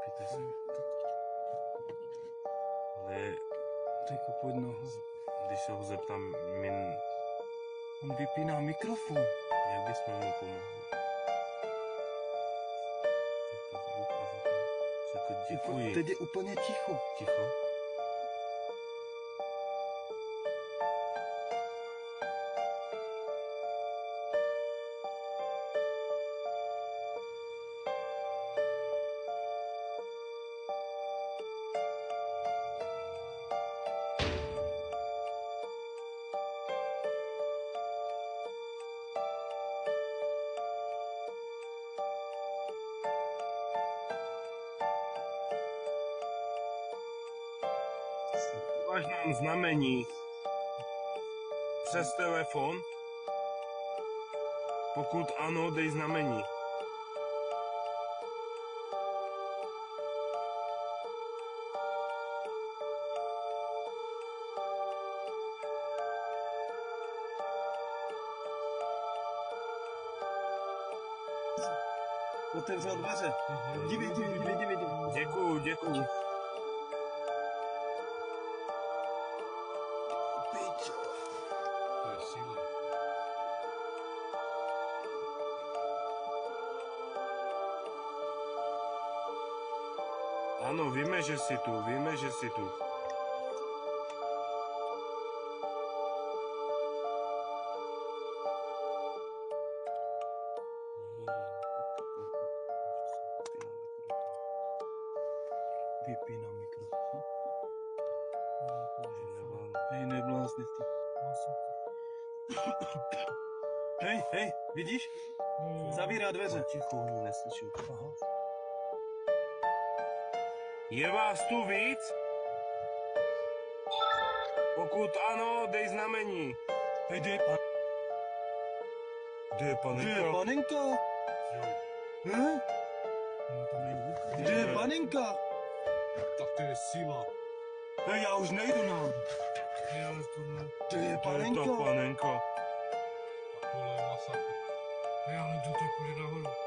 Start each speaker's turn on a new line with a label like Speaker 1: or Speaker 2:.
Speaker 1: Vypijte si. Ale...
Speaker 2: Teďko pojď noho.
Speaker 1: Když se ho zeptám,
Speaker 2: On vypíná mikrofon.
Speaker 1: jak bychom mu pomohli? Řekl děkuji.
Speaker 2: Teď je úplně ticho.
Speaker 1: Ticho? Máš nám znamení přes telefon? Pokud ano, dej znamení.
Speaker 2: Otevřel dveře. Dívej.
Speaker 1: Děkuju.
Speaker 3: To je síla.
Speaker 1: Ano, víme, že jsi tu.
Speaker 2: Vypíná mikrofon. Hej, neblázni ty. Hej, vidíš? Zavírá dveře.
Speaker 1: Ticho, oni neslyší.
Speaker 2: Aha.
Speaker 1: Je vás tu víc? Pokud ano, dej znamení.
Speaker 2: Hej,
Speaker 1: Kde je panenka?
Speaker 2: panenka? Hm? Kde je panenka?
Speaker 3: Tak to je síla.
Speaker 2: Hej, já už nejdu nám.
Speaker 3: Ale to ne.
Speaker 2: Kde je
Speaker 1: To je
Speaker 2: panenka?
Speaker 1: ta panenka.
Speaker 3: Tohle je masakr. Hej, ale jdu teď půjde nahoru.